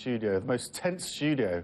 studio, the most tense studio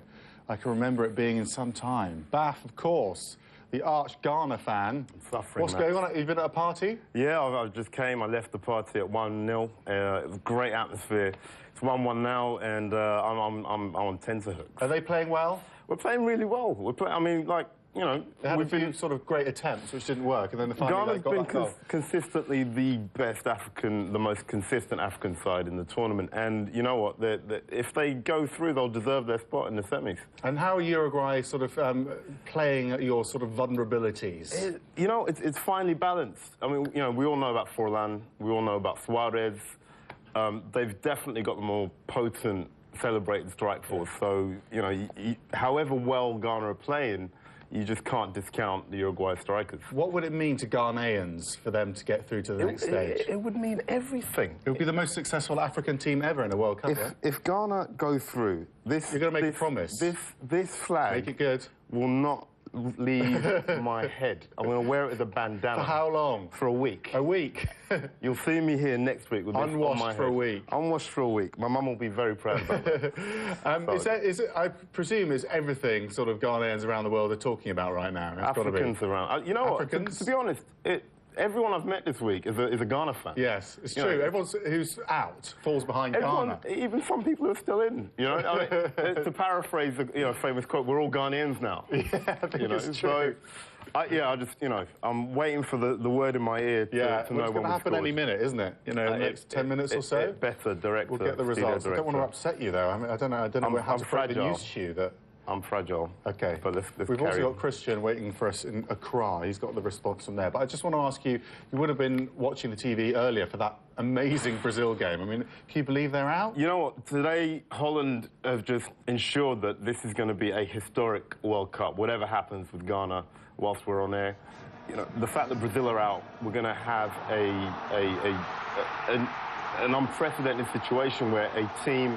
I can remember it being in some time. Baff, of course, the arch Ghana fan. I'm suffering, What's going on? You've been at a party? Yeah, I just came. I left the party at 1-0. It was a great atmosphere. It's 1-1 now, and I'm on tenterhooks. Are they playing well? We're playing really well. I mean, like, you know, they had a few sort of great attempts which didn't work, and then the final Ghana's been consistently the best African, the most consistent African side in the tournament. And you know what? If they go through, they'll deserve their spot in the semis. And how are Uruguay sort of playing at your sort of vulnerabilities? You know, it's finely balanced. I mean, you know, we all know about Forlan. We all know about Suarez. They've definitely got the more potent, celebrated strike force. So, you know, however well Ghana are playing, you just can't discount the Uruguay strikers. What would it mean to Ghanaians for them to get through to the next stage? It would mean everything. It would be the most successful African team ever in a World Cup. If Ghana go through, this... You're going to make a promise. This flag... Make it good. ...will not leave my head. I'm going to wear it as a bandana. For how long? For a week. A week? You'll see me here next week with this on my head. Unwashed for a week. Unwashed for a week. My mum will be very proud about that. I presume it's everything sort of Ghanaians around the world are talking about right now. Africans around. You know Africans? What? To be honest, everyone I've met this week is a Ghana fan. Yes, it's true. Everyone who's out falls behind Ghana. Even some people who are still in. You know, I mean, to paraphrase a famous quote, we're all Ghanaians now. Yeah, I think it's true. So, I'm waiting for the word in my ear to know when it's going to happen any minute, isn't it? You know, in the next 10 minutes or so. Better, director. We'll get the results. I don't want to upset you, though. I mean, I don't know how to break the news to you that. I'm fragile. OK. But We've also got Christian waiting for us in Accra. He's got the response from there. But I just want to ask you, you would have been watching the TV earlier for that amazing Brazil game. I mean, can you believe they're out? You know what? Today, Holland have just ensured that this is going to be a historic World Cup. Whatever happens with Ghana whilst we're on air, you know, the fact that Brazil are out, we're going to have an unprecedented situation where a team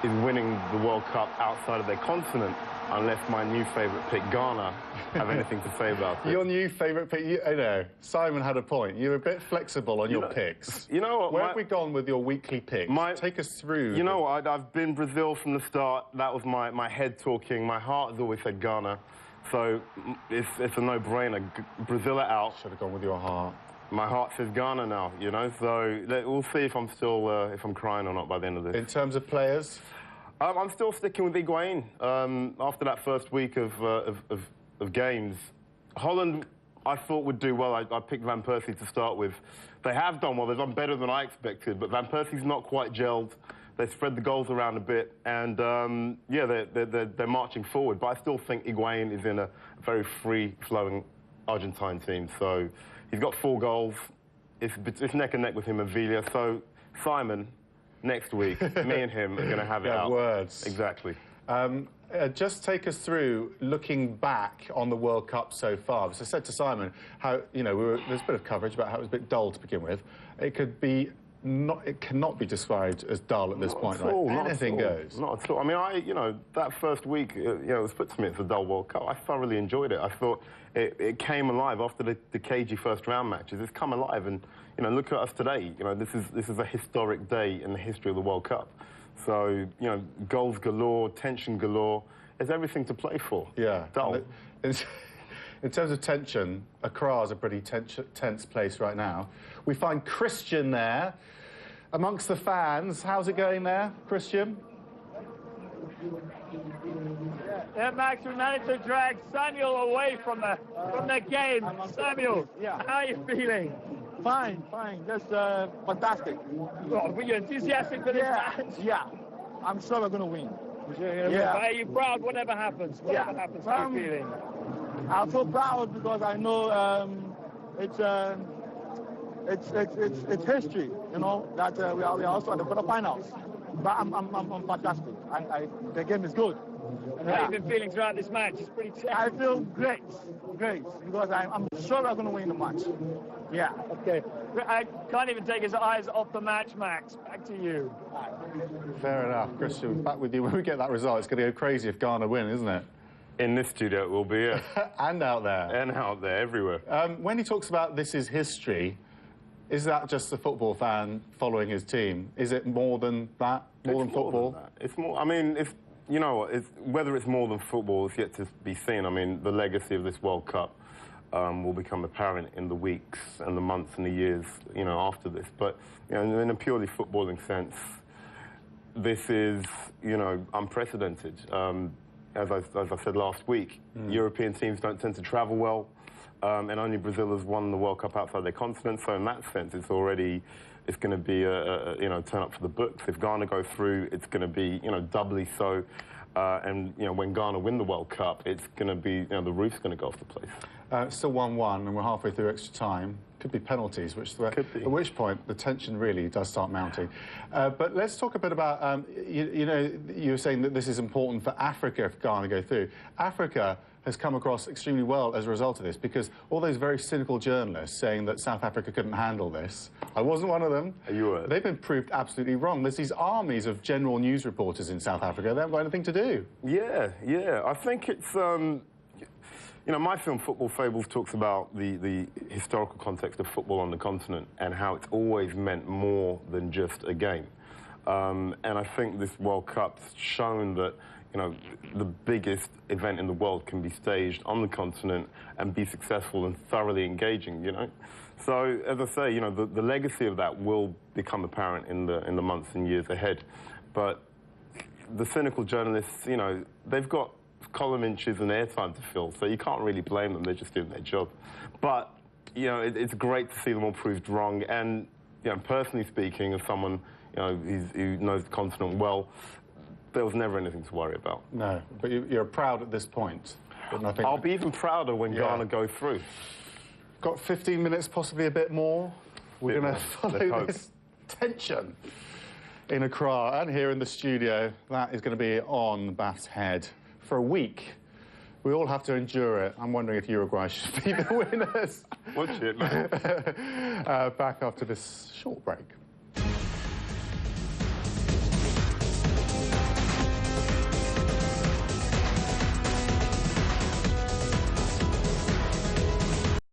is winning the World Cup outside of their continent, unless my new favourite pick, Ghana, have anything to say about it. Your new favourite pick, I know, Simon had a point. You're a bit flexible on your picks. You know what? Where have we gone with your weekly picks? Take us through. You know what? I've been Brazil from the start. That was my head talking. My heart has always said Ghana. So it's a no-brainer. Brazil are out. Should have gone with your heart. My heart says Ghana now, you know, so we'll see if I'm still, if I'm crying or not by the end of this. In terms of players? I'm still sticking with Higuain. After that first week of games, Holland, I thought would do well. I picked Van Persie to start with. They have done well. They've done better than I expected, but Van Persie's not quite gelled. They spread the goals around a bit, and yeah, they're marching forward. But I still think Higuain is in a very free-flowing Argentine team, so he's got 4 goals. It's neck and neck with him and Villa. So, Simon, next week, me and him are going to have it out. Words. Exactly. Just take us through looking back on the World Cup so far. So I said to Simon how, you know, there's a bit of coverage about how it was a bit dull to begin with. It cannot be described as dull at this point, right? Anything goes. Not at all. I mean, you know, that first week, you know, it was put to me, it's a dull World Cup. I thoroughly enjoyed it. I thought it came alive after the cagey first round matches. It's come alive, and you know, look at us today. You know, this is a historic day in the history of the World Cup. So, you know, goals galore, tension galore. There's everything to play for. Yeah. Dull. In terms of tension, Accra is a pretty tense place right now. We find Christian there amongst the fans. How's it going there, Christian? Yeah, Max, we managed to drag Samuel away from the game. Samuel, how are you feeling? Fine. That's fantastic. Oh, were you enthusiastic for this match? Yeah. I'm sure we're going to win. Are you proud whatever happens? Whatever happens, how are you feeling? I feel proud because I know it's history, you know, that we are also at the quarterfinals. But I'm fantastic. The game is good. And how have you been feeling throughout this match? It's pretty tough. I feel great, because I'm sure we're going to win the match. Yeah. Okay. I can't even take his eyes off the match, Max. Back to you. Fair enough. Christian, back with you. When we get that result, it's going to go crazy if Ghana win, isn't it? In this studio, it will be, yeah. And out there. And out there, everywhere. When he talks about this is history, is that just a football fan following his team? Is it more than that? More than football? Than that. It's more, I mean, it's, you know, whether it's more than football is yet to be seen. I mean, the legacy of this World Cup will become apparent in the weeks and the months and the years, you know, after this. But, you know, in a purely footballing sense, this is, you know, unprecedented. As I said last week, European teams don't tend to travel well, and only Brazil has won the World Cup outside their continent. So in that sense, it's going to be a you know, turn up for the books. If Ghana go through, it's going to be, you know, doubly so. And you know, when Ghana win the World Cup, it's going to be, you know, the roof's going to go off the place. Still 1-1, and we're halfway through extra time. Could be penalties, at which point the tension really does start mounting. But let's talk a bit about, you know, you were saying that this is important for Africa if Ghana go through. Africa has come across extremely well as a result of this, because all those very cynical journalists saying that South Africa couldn't handle this, I wasn't one of them. You were. They've been proved absolutely wrong. There's these armies of general news reporters in South Africa. They haven't got anything to do. Yeah, yeah. I think it's, you know, my film, Football Fables, talks about the historical context of football on the continent and how it's always meant more than just a game. And I think this World Cup's shown that, you know, the biggest event in the world can be staged on the continent and be successful and thoroughly engaging, you know. So, as I say, you know, the legacy of that will become apparent in the months and years ahead. But the cynical journalists, you know, they've got column inches and airtime to fill, so you can't really blame them. They're just doing their job. But, you know, it's great to see them all proved wrong. And, you know, personally speaking, as someone, you know, who knows the continent well, there was never anything to worry about. No, but you're proud at this point. I'll be even prouder when Ghana go through. Got 15 minutes, possibly a bit more. We're going to follow this tension in Accra and here in the studio. That is going to be on Baff's head for a week. We all have to endure it. I'm wondering if Uruguay should be the winners. Watch it, man. Back after this short break.